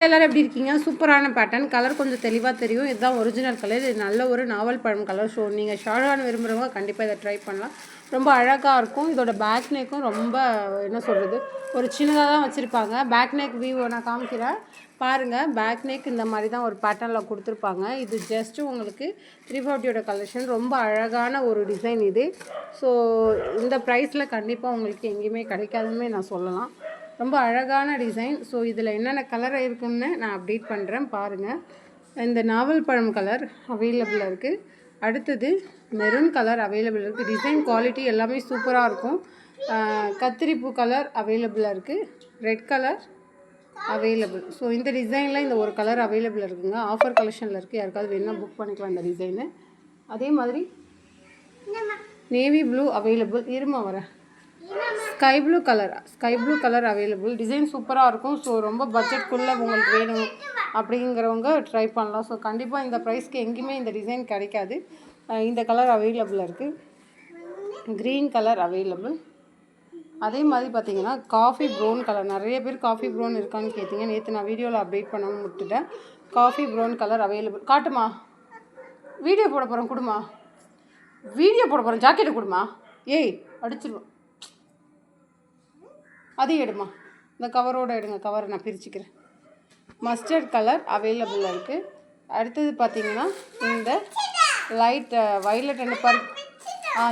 எல்லாரும் எப்படி இருக்கீங்க? சூப்பரான பேட்டர்ன். கலர் கொஞ்சம் தெளிவாக தெரியும். இதுதான் ஒரிஜினல் கலர். இது நல்ல ஒரு நாவல் பழம் கலர். ஸோ நீங்கள் ஷார்டான விரும்புகிறவங்க கண்டிப்பாக இதை ட்ரை பண்ணலாம். ரொம்ப அழகாக இருக்கும். இதோட பேக் நெக்கும் ரொம்ப என்ன சொல்கிறது, ஒரு சின்னதாக தான் வச்சுருப்பாங்க. பேக் நெக் வியூ நான் காமிக்கிறேன் பாருங்கள். பேக் நெக் இந்த மாதிரி தான் ஒரு பேட்டர்னில் கொடுத்துருப்பாங்க. இது ஜஸ்ட்டு உங்களுக்கு 340 கலெக்ஷன். ரொம்ப அழகான ஒரு டிசைன் இது. ஸோ இந்த ப்ரைஸில் கண்டிப்பாக உங்களுக்கு எங்கேயுமே கிடைக்காதுன்னு நான் சொல்லலாம். ரொம்ப அழகான டிசைன். ஸோ இதில் என்னென்ன கலர் இருக்குன்னு நான் அப்டேட் பண்ணுறேன் பாருங்கள். இந்த நாவல் பழம் கலர் அவைலபிளாக இருக்குது. அடுத்தது மெரூன் கலர் அவைலபிள் இருக்குது. டிசைன் குவாலிட்டி எல்லாமே சூப்பராக இருக்கும். கத்திரிப்பூ கலர் அவைலபிளாக இருக்குது. Red colour available. ஸோ இந்த டிசைனில் இந்த ஒரு கலர் அவைலபிள் இருக்குங்க. ஆஃபர் கலெக்ஷனில் இருக்குது. யாருக்காவது வேணால் புக் பண்ணிக்கலாம் இந்த டிசைனு. அதே மாதிரி நேவி ப்ளூ அவைலபிள். இருமா வரேன். Sky blue colour available. Design சூப்பராக இருக்கும். ஸோ ரொம்ப பட்ஜெட்குள்ளே உங்களுக்கு வேணும் அப்படிங்கிறவங்க ட்ரை பண்ணலாம். ஸோ கண்டிப்பாக இந்த ப்ரைஸ்க்கு எங்கேயுமே இந்த டிசைன் கிடைக்காது. இந்த கலர் அவைலபிளாக இருக்குது. Green colour available. அதே மாதிரி பார்த்தீங்கன்னா காஃபி ப்ரௌன் கலர். நிறைய பேர் காஃபி ப்ரௌன் இருக்கான்னு கேட்டிங்க. நேற்று நான் வீடியோவில் அப்டேட் பண்ணாமல் விட்டுட்டேன். Coffee brown colour available. காட்டுமா, வீடியோ போட போகிறேன். கொடுமா, வீடியோ போட போகிறேன். ஜாக்கெட்டு கொடுமா. ஏய் அடிச்சிடுவோம். அதையும் எடுமா. இந்த கவரோடு எடுங்க. கவரை நான் பிரிச்சுக்கிறேன். மஸ்டர்ட் கலர் அவைலபிளாக இருக்குது. அடுத்தது பார்த்திங்கன்னா இந்த லைட் வைலட் அண்டு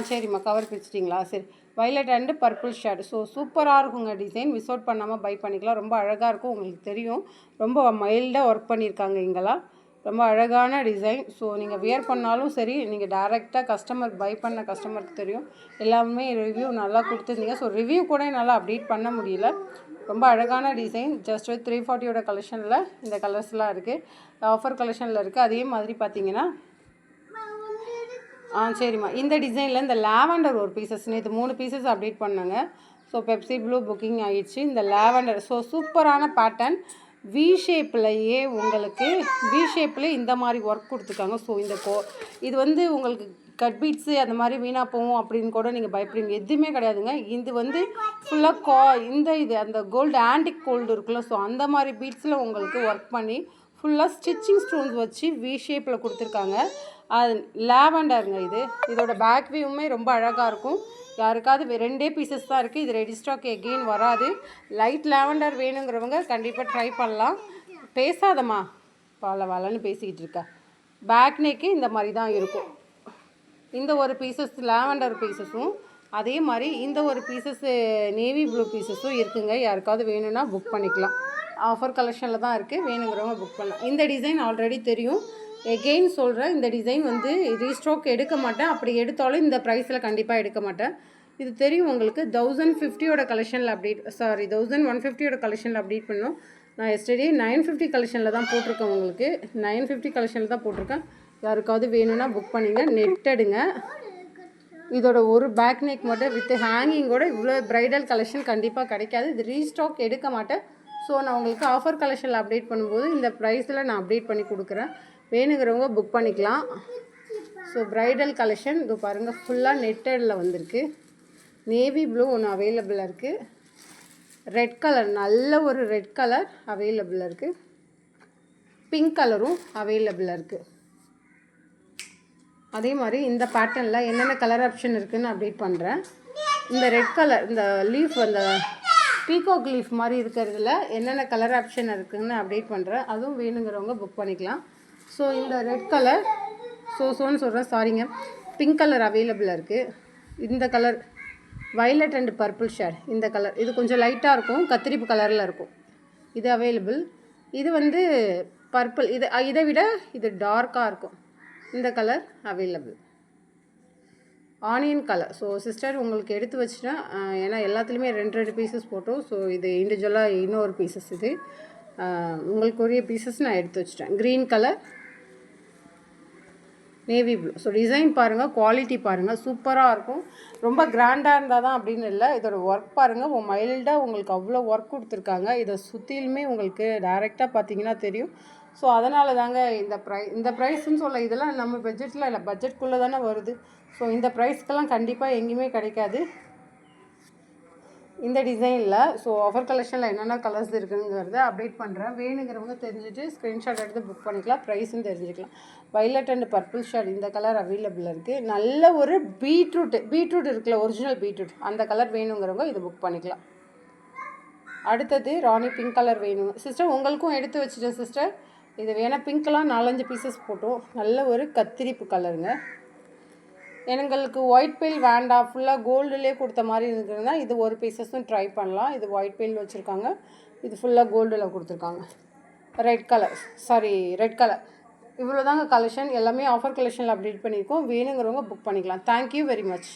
சரிம்மா, கவர் பிரிச்சிட்டிங்களா? சரி, violet and purple shade. So சூப்பராக இருக்குங்க டிசைன். மிஸ் அவுட் பண்ணாமல் பை பண்ணிக்கலாம். ரொம்ப அழகாக இருக்கும். உங்களுக்கு தெரியும், ரொம்ப மைல்டாக ஒர்க் பண்ணியிருக்காங்க இங்கெல்லாம். ரொம்ப அழகான டிசைன். ஸோ நீங்கள் வியர் பண்ணாலும் சரி, நீங்கள் டேரெக்டாக கஸ்டமருக்கு பை பண்ண கஸ்டமருக்கு தெரியும். எல்லாமே ரிவ்யூ நல்லா கொடுத்துருந்தீங்க. ஸோ ரிவ்யூ கூட என்னால் அப்டேட் பண்ண முடியல. ரொம்ப அழகான டிசைன். ஜஸ்ட் 340 கலெக்ஷனில் இந்த கலர்ஸ்லாம் இருக்குது. ஆஃபர் கலெக்ஷனில் இருக்குது. அதே மாதிரி பார்த்தீங்கன்னா சரிம்மா, இந்த டிசைனில் இந்த லாவெண்டர் ஒரு பீசஸ் நேற்று 3 பீசஸ் அப்டேட் பண்ணாங்க. ஸோ பெப்சி ப்ளூ புக்கிங் ஆகிடுச்சு. இந்த லாவெண்டர் ஸோ சூப்பரான பேட்டர்ன். வி ஷேப்லையே உங்களுக்கு வி ஷேப்பில் இந்த மாதிரி ஒர்க் கொடுத்துருக்காங்க. ஸோ இந்த இது வந்து உங்களுக்கு கட் பீட்ஸு அந்த மாதிரி வீணாக போகும் அப்படின்னு கூட நீங்கள் பயப்படுங்க. எதுவுமே கிடையாதுங்க. இது வந்து ஃபுல்லாக இது அந்த கோல்டு ஆன்டிக் கோல்டு இருக்குல்ல, ஸோ அந்த மாதிரி பீட்ஸில் உங்களுக்கு ஒர்க் பண்ணி ஃபுல்லாக ஸ்டிச்சிங் ஸ்டோன்ஸ் வச்சு வி ஷேப்பில் கொடுத்துருக்காங்க. அது லாவெண்டருங்க. இதோட பேக் வியூவுமே ரொம்ப அழகாக இருக்கும். யாருக்காவது 2 பீசஸ் தான் இருக்குது. இது ரெடி ஸ்டாக் எகெயின் வராது. லைட் லாவெண்டர் வேணுங்கிறவங்க கண்டிப்பாக ட்ரை பண்ணலாம். பேசாதம்மா, வளன்னு பேசிக்கிட்டு இருக்கா. பேக் நெக்கு இந்த மாதிரி தான் இருக்கும். இந்த ஒரு பீசஸ் லாவெண்டர் பீசஸும், அதே மாதிரி இந்த ஒரு பீசஸ்ஸு நேவி ப்ளூ பீசஸும் இருக்குங்க. யாருக்காவது வேணும்னா புக் பண்ணிக்கலாம். ஆஃபர் கலெக்ஷனில் தான் இருக்குது. வேணுங்கிறவங்க புக் பண்ணலாம். இந்த டிசைன் ஆல்ரெடி தெரியும். எகெயின் சொல்கிறேன், இந்த டிசைன் வந்து ரீஸ்டாக் எடுக்க மாட்டேன். அப்படி எடுத்தாலும் இந்த ப்ரைஸில் கண்டிப்பாக எடுக்க மாட்டேன். இது தெரியும் உங்களுக்கு. 1050 கலெக்ஷனில் 1150 கலெக்ஷனில் அப்டேட் பண்ணோம். நான் எஸ்டர்டே 950 கலெக்ஷனில் தான் போட்டிருக்கேன். உங்களுக்கு 950 கலெக்ஷனில் தான் போட்டிருக்கேன். யாருக்காவது வேணும்னா புக் பண்ணிங்க. நெட்டடுங்க. இதோட ஒரு பேக் நெக் மட்டும் வித் ஹேங்கிங்கோட இவ்வளோ ப்ரைடல் கலெக்ஷன் கண்டிப்பாக கிடைக்காது. இது ரீஸ்டாக் எடுக்க மாட்டேன். ஸோ நான் உங்களுக்கு ஆஃபர் கலெக்ஷனில் அப்டேட் பண்ணும்போது இந்த ப்ரைஸில் நான் அப்டேட் பண்ணி கொடுக்குறேன். வேணுங்கிறவங்க புக் பண்ணிக்கலாம். ஸோ ப்ரைடல் கலெக்ஷன் இது பாருங்கள், ஃபுல்லாக நெட்டடில் வந்திருக்கு. நேவி ப்ளூ ஒன்று அவைலபிளாக இருக்குது. ரெட் கலர், நல்ல ஒரு ரெட் கலர் அவைலபிளாக இருக்குது. பிங்க் கலரும் அவைலபிளாக இருக்குது. அதே மாதிரி இந்த பேட்டர்னில் என்னென்ன கலர் ஆப்ஷன் இருக்குதுன்னு அப்டேட் பண்ணுறேன். இந்த ரெட் கலர், இந்த லீஃப், அந்த பீகாக் லீஃப் மாதிரி இருக்கிறதுல என்னென்ன கலர் ஆப்ஷன் இருக்குதுன்னு அப்டேட் பண்ணுறேன். அதுவும் வேணுங்கிறவங்க புக் பண்ணிக்கலாம். ஸோ இந்த ரெட் கலர் சோன்னு சொல்கிறேன், சாரிங்க. பிங்க் கலர் அவைலபிளாக இருக்குது. இந்த colour violet and purple shade. இந்த கலர் இது கொஞ்சம் லைட்டாக இருக்கும், கத்திரிப்பு கலரில் இருக்கும். இது அவைலபிள். இது வந்து பர்பிள். இதை விட இது டார்க்காக இருக்கும். இந்த colour available. Onion colour. So sister உங்களுக்கு எடுத்து வச்சுட்டேன். ஏன்னா எல்லாத்துலேயுமே 2 பீசஸ் போட்டோம். ஸோ இது இண்டிவிஜுவலாக இன்னொரு பீசஸ். இது உங்களுக்கு ஒரே பீசஸ் நான் எடுத்து வச்சுட்டேன். Green colour, navy blue. So design பாருங்கள், குவாலிட்டி பாருங்கள், சூப்பராக இருக்கும். ரொம்ப கிராண்டாக இருந்தால் தான் அப்படின்னு இல்லை. இதோட ஒர்க் பாருங்கள், மைல்டாக உங்களுக்கு அவ்வளோ ஒர்க் கொடுத்துருக்காங்க. இதை சுற்றிலுமே உங்களுக்கு டைரெக்டாக பார்த்தீங்கன்னா தெரியும். ஸோ அதனால தாங்க இந்த ப்ரைஸ்ன்னு சொல்ல, இதெல்லாம் நம்ம பட்ஜெட்டில் இல்லை, பட்ஜெட்குள்ளே தானே வருது. ஸோ இந்த ப்ரைஸ்க்கெல்லாம் கண்டிப்பாக எங்கேயுமே கிடைக்காது. இந்த டிசைனில் ஸோ ஆஃபர் கலெக்ஷனில் என்னென்ன கலர்ஸ் இருக்குங்கிறத அப்டேட் பண்ணுறேன். வேணுங்கிறவங்க தெரிஞ்சுட்டு ஸ்க்ரீன்ஷாட் எடுத்து புக் பண்ணிக்கலாம். ப்ரைஸும் தெரிஞ்சுக்கலாம். வைலட் அண்ட் பர்பிள் ஷேட் இந்த கலர் அவைலபிள் இருக்குது. நல்ல ஒரு பீட்ரூட் இருக்குல்ல, ஒரிஜினல் பீட்ரூட், அந்த கலர் வேணுங்கிறவங்க இது புக் பண்ணிக்கலாம். அடுத்தது ராணி பிங்க் கலர் வேணுங்க சிஸ்டர். உங்களுக்கும் எடுத்து வச்சுட்டேன் சிஸ்டர். இது வேணால் பிங்க்கெலாம் 4-5 பீசஸ் போட்டோம். நல்ல ஒரு கத்திரிப்பு கலருங்க. எங்களுக்கு ஒயிட் பெயில் வேண்டாம், ஃபுல்லாக கோல்டுலேயே கொடுத்த மாதிரி இருக்குதுன்னா இது ஒரு பீசஸும் ட்ரை பண்ணலாம். இது ஒயிட் பெயில் வச்சுருக்காங்க, இது ஃபுல்லாக கோல்டில் கொடுத்துருக்காங்க. Red colour. இவ்வளோ தாங்க கலெக்ஷன். எல்லாமே ஆஃபர் கலெக்ஷனில் அப்டேட் பண்ணியிருக்கோம். வேணுங்கிறவங்க புக் பண்ணிக்கலாம். Thank you very much.